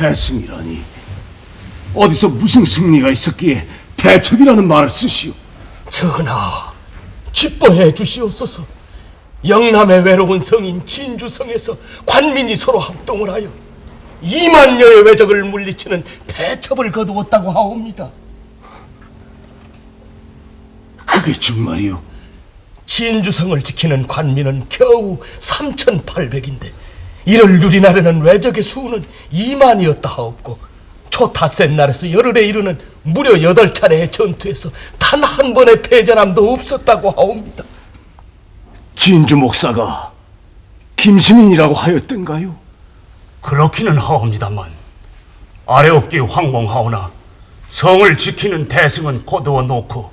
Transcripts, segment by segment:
태승이라니 어디서 무슨 승리가 있었기에 대첩이라는 말을 쓰시오? 전하, 기뻐해 주시옵소서. 영남의 외로운 성인 진주성에서 관민이 서로 합동을 하여 2만여의 왜적을 물리치는 대첩을 거두었다고 하옵니다. 그게 정말이오? 진주성을 지키는 관민은 겨우 3,800인데 이를 누리나려는 왜적의 수는 2만이었다 하옵고 초타센 날에서 열흘에 이르는 무려 8차례의 전투에서 단 한 번의 패전함도 없었다고 하옵니다. 진주 목사가 김시민이라고 하였던가요? 그렇기는 하옵니다만 아래옵기 황공하오나 성을 지키는 대승은 거두어 놓고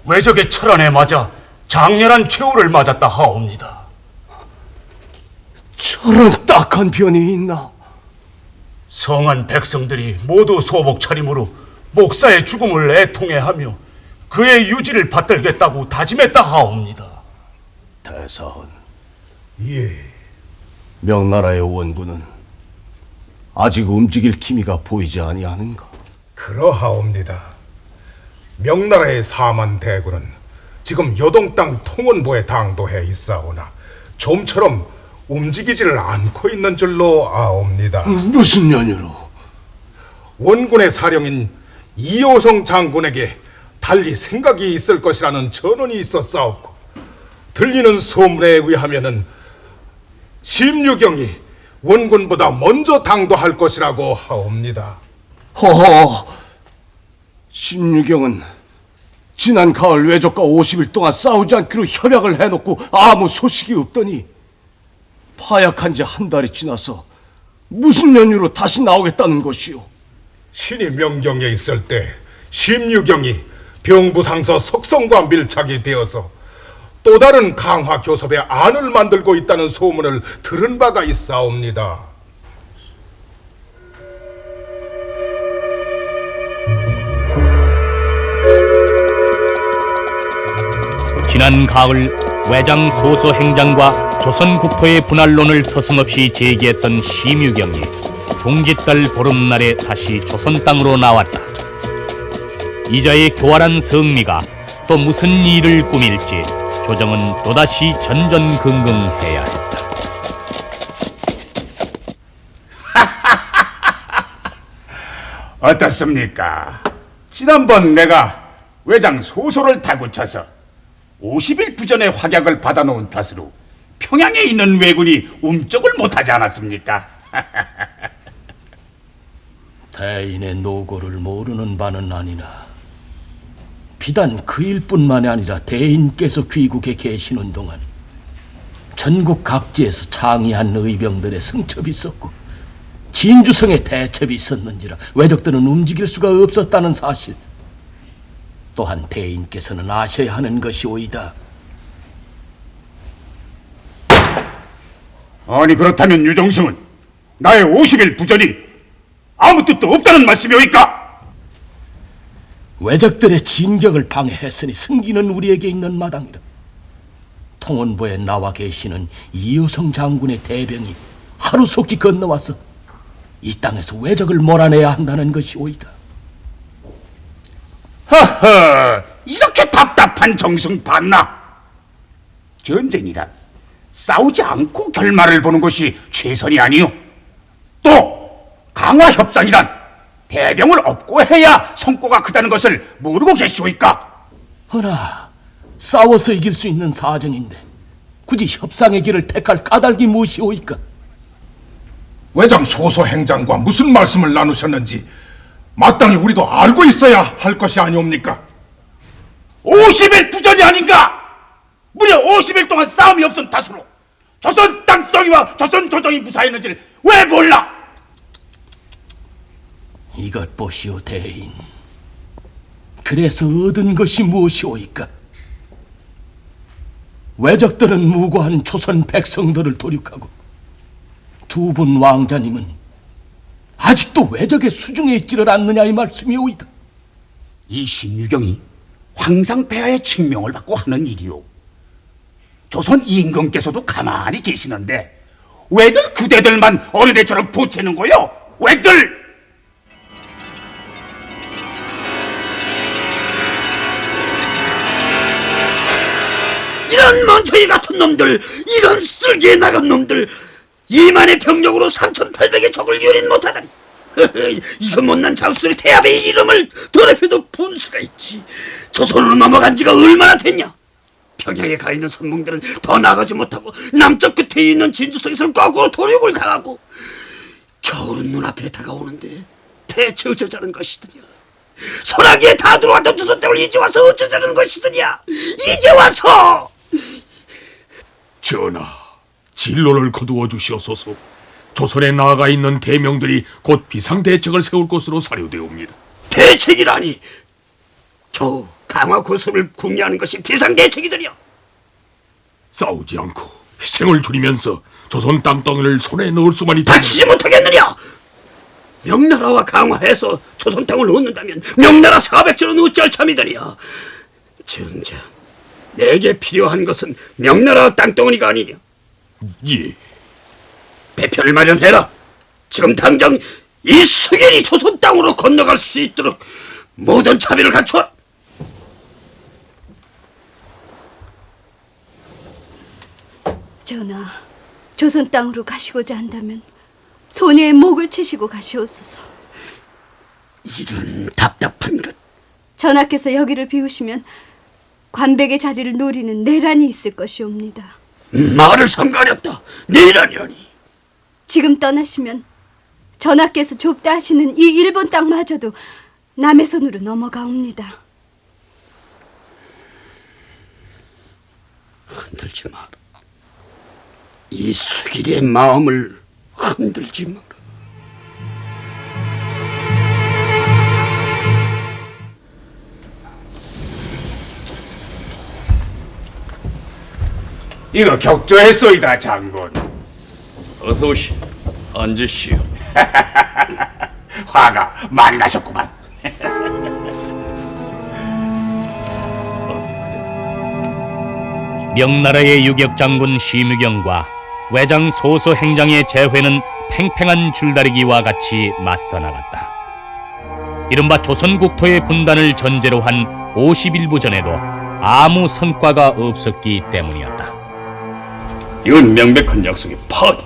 왜적의 철안에 맞아 장렬한 최후를 맞았다 하옵니다. 저런 딱한 변이 있나? 성한 백성들이 모두 소복 차림으로 목사의 죽음을 애통해하며 그의 유지를 받들겠다고 다짐했다 하옵니다. 대사원, 예, 명나라의 원군은 아직 움직일 기미가 보이지 아니하는가? 그러하옵니다. 명나라의 4만 대군은 지금 요동 땅 통원보에 당도해 있사오나 좀처럼 움직이지를 않고 있는 줄로 아옵니다. 무슨 연유로? 원군의 사령인 이호성 장군에게 달리 생각이 있을 것이라는 전언이 있었사옵고 들리는 소문에 의하면은 심유경이 원군보다 먼저 당도할 것이라고 하옵니다. 허허, 심유경은 지난 가을 왜적과 50일 동안 싸우지 않기로 협약을 해놓고 아무 소식이 없더니 파약한 지 한 달이 지나서 무슨 연유로 다시 나오겠다는 것이오? 신이 명경에 있을 때 심유경이 병부상서 석성과 밀착이 되어서 또 다른 강화 교섭의 안을 만들고 있다는 소문을 들은 바가 있사옵니다. 지난 가을 외장 소서 행장과 조선 국토의 분할론을 서슴없이 제기했던 심유경이 동짓달 보름날에 다시 조선 땅으로 나왔다. 이자의 교활한 성미가 또 무슨 일을 꾸밀지 조정은 또다시 전전긍긍해야 했다. 어떻습니까? 지난번 내가 외장 소소를 다구쳐서 50일 부전의 확약을 받아놓은 탓으로 평양에 있는 왜군이 움쩍을 못하지 않았습니까? 대인의 노고를 모르는 바는 아니나 비단 그 일뿐만이 아니라 대인께서 귀국에 계시는 동안 전국 각지에서 창의한 의병들의 승첩이 있었고 진주성의 대첩이 있었는지라 왜적들은 움직일 수가 없었다는 사실 또한 대인께서는 아셔야 하는 것이오이다. 아니 그렇다면 유정승은 나의 50일 부전이 아무 뜻도 없다는 말씀이오이까? 왜적들의 진격을 방해했으니 승기는 우리에게 있는 마당이라. 통원보에 나와 계시는 이효성 장군의 대병이 하루속히 건너와서 이 땅에서 왜적을 몰아내야 한다는 것이오이다. 허허, 이렇게 답답한 정승 봤나? 전쟁이란 싸우지 않고 결말을 보는 것이 최선이 아니요. 또 강화 협상이란 대병을 업고 해야 성과가 크다는 것을 모르고 계시오이까? 허나 싸워서 이길 수 있는 사정인데 굳이 협상의 길을 택할 까닭이 무엇이오이까? 외장 소소 행장과 무슨 말씀을 나누셨는지 마땅히 우리도 알고 있어야 할 것이 아니옵니까? 50일 부전이 아닌가? 무려 50일 동안 싸움이 없은 탓으로 조선 땅덩이와 조선 조정이 무사했는지를 왜 몰라? 이것 보시오 대인. 그래서 얻은 것이 무엇이오이까? 왜적들은 무고한 조선 백성들을 도륙하고 두 분 왕자님은 아직도 왜적의 수중에 있지를 않느냐 이 말씀이오이다. 이 심유경이 황상폐하의 칙명을 받고 하는 일이오. 조선 임금께서도 가만히 계시는데 왜들 그대들만 어린애처럼 보채는 거요? 왜들? 이런 멍청이 같은 놈들, 이런 쓸개에 나간 놈들, 2만의 병력으로 3,800의 적을 유린 못하다니. 이거 못난 장수들이 태압의 이름을 더럽혀도 분수가 있지. 조선으로 넘어간 지가 얼마나 됐냐. 평양에 가 있는 선봉들은 더 나가지 못하고 남쪽 끝에 있는 진주성에서는 거꾸로 도륙을 당하고, 겨울은 눈앞에 다가오는데 대체 어쩌자는 것이더냐. 소나기에 다 들어왔던 조선 땅을 이제 와서 어쩌자는 것이더냐. 이제 와서. 전하, 진로를 거두어 주시옵소서. 조선에 나아가 있는 대명들이 곧 비상대책을 세울 것으로 사료되옵니다. 대책이라니. 겨우 강화 고수를 궁리하는 것이 비상대책이더냐. 싸우지 않고 희생을 줄이면서 조선 땅덩이를 손에 넣을 수만 있다면 다치지 못하겠느냐. 명나라와 강화해서 조선 땅을 얻는다면 명나라 400조는 어찌할 참이더냐. 정작 내게 필요한 것은 명나라 땅덩어리가 아니냐. 예, 배편을 마련해라. 지금 당장 이 수길이 조선 땅으로 건너갈 수 있도록 모든 차비를 갖춰라. 전하, 조선 땅으로 가시고자 한다면 소녀의 목을 치시고 가시옵소서. 이런 답답한 것. 전하께서 여기를 비우시면 관백의 자리를 노리는 내란이 있을 것이옵니다. 말을 삼가렸다. 내란이라니. 지금 떠나시면 전하께서 좁다 하시는 이 일본 땅마저도 남의 손으로 넘어가옵니다. 흔들지 마라. 이 수길의 마음을 흔들지 마라. 이거 격조했소이다, 장군. 어서 오시. 앉으시오. 화가 많이 나셨구만. 명나라의 유격 장군 심유경과 외장 소서 행장의 재회는 팽팽한 줄다리기와 같이 맞서 나갔다. 이른바 조선 국토의 분단을 전제로 한 50일부 전에도 아무 성과가 없었기 때문이었다. 이건 명백한 약속의 파기.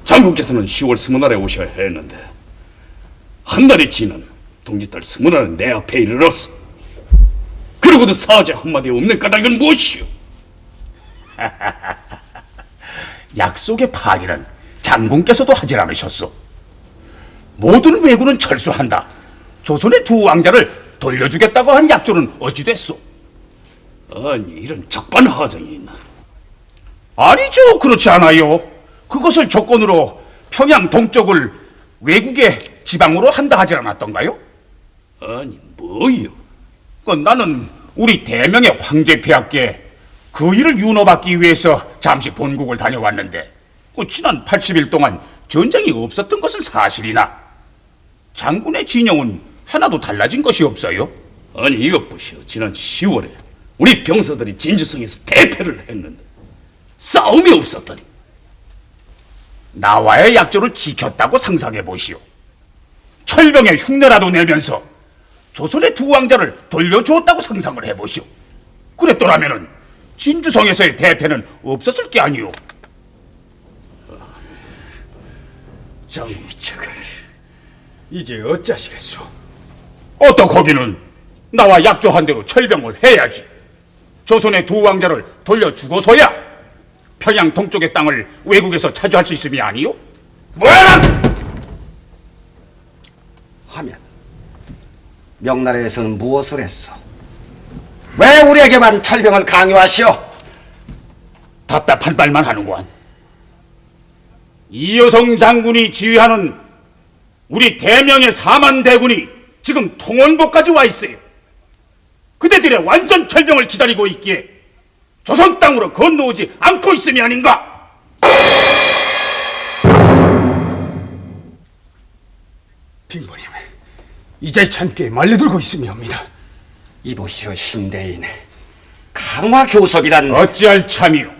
장군께서는 10월 스무날에 오셔야 했는데 한 달이 지난 동짓달 스무날은 내 앞에 이르렀어. 그러고도 사자 한마디 없는 까닭은 무엇이오? 약속의 파기는 장군께서도 하질 않으셨소. 모든 왜군은 철수한다. 조선의 두 왕자를 돌려주겠다고 한 약조는 어찌 됐소? 아니 이런 적반하장이 있나? 아니죠. 그렇지 않아요. 그것을 조건으로 평양 동쪽을 외국의 지방으로 한다 하지 않았던가요? 아니 뭐요? 나는 우리 대명의 황제 폐하께 그 일을 윤호받기 위해서 잠시 본국을 다녀왔는데 지난 80일 동안 전쟁이 없었던 것은 사실이나 장군의 진영은 하나도 달라진 것이 없어요. 아니 이것 보시오. 지난 10월에 우리 병사들이 진주성에서 대패를 했는데 싸움이 없었다니. 나와의 약조를 지켰다고 상상해 보시오. 철병의 흉내라도 내면서 조선의 두 왕자를 돌려주었다고 상상을 해보시오. 그랬더라면은 진주성에서의 대패는 없었을 게 아니오. 장미차가 이제 어쩌시겠소? 어떡하기는 나와 약조한 대로 철병을 해야지. 조선의 두 왕자를 돌려주고서야 평양 동쪽의 땅을 외국에서 차지할 수 있음이 아니오? 뭐야! 하면 명나라에서는 무엇을 했어? 왜 우리에게만 철병을 강요하시오? 답답한 말만 하는구만. 이여성 장군이 지휘하는 우리 대명의 4만 대군이 지금 통원보까지 와 있어요. 그대들의 완전 철병을 기다리고 있기에 조선 땅으로 건너오지 않고 있음이 아닌가? 빈모님, 이제 참께 말려들고 있으니옵니다. 이보시오 힘대인, 강화 교섭이란 어찌할 참이요?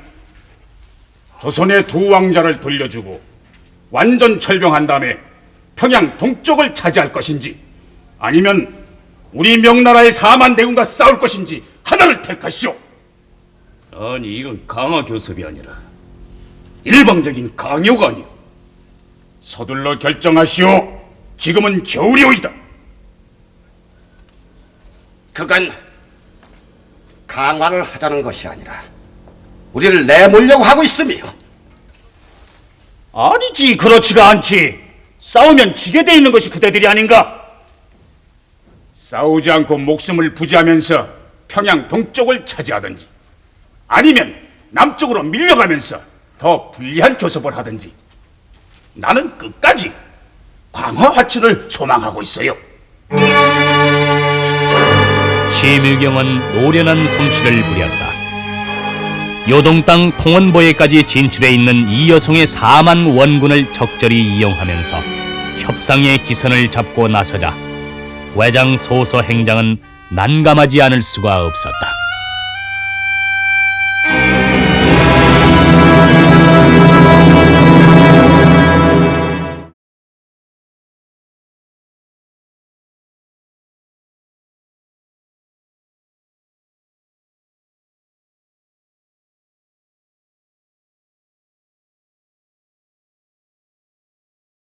조선의 두 왕자를 돌려주고 완전 철병한 다음에 평양 동쪽을 차지할 것인지 아니면 우리 명나라의 4만 대군과 싸울 것인지 하나를 택하시오. 아니 이건 강화 교섭이 아니라 일방적인 강요가 아니오. 서둘러 결정하시오. 지금은 겨울이오이다. 그건 강화를 하자는 것이 아니라 우리를 내몰려고 하고 있음이요. 아니지, 그렇지가 않지. 싸우면 지게 돼 있는 것이 그대들이 아닌가? 싸우지 않고 목숨을 부지하면서 평양 동쪽을 차지하든지 아니면 남쪽으로 밀려가면서 더 불리한 교섭을 하든지 나는 끝까지 강화 화친을 소망하고 있어요. 심유경은 노련한 솜씨를 부렸다. 요동 땅 통원보에까지 진출해 있는 이 여성의 4만 원군을 적절히 이용하면서 협상의 기선을 잡고 나서자 외장 소서 행장은 난감하지 않을 수가 없었다.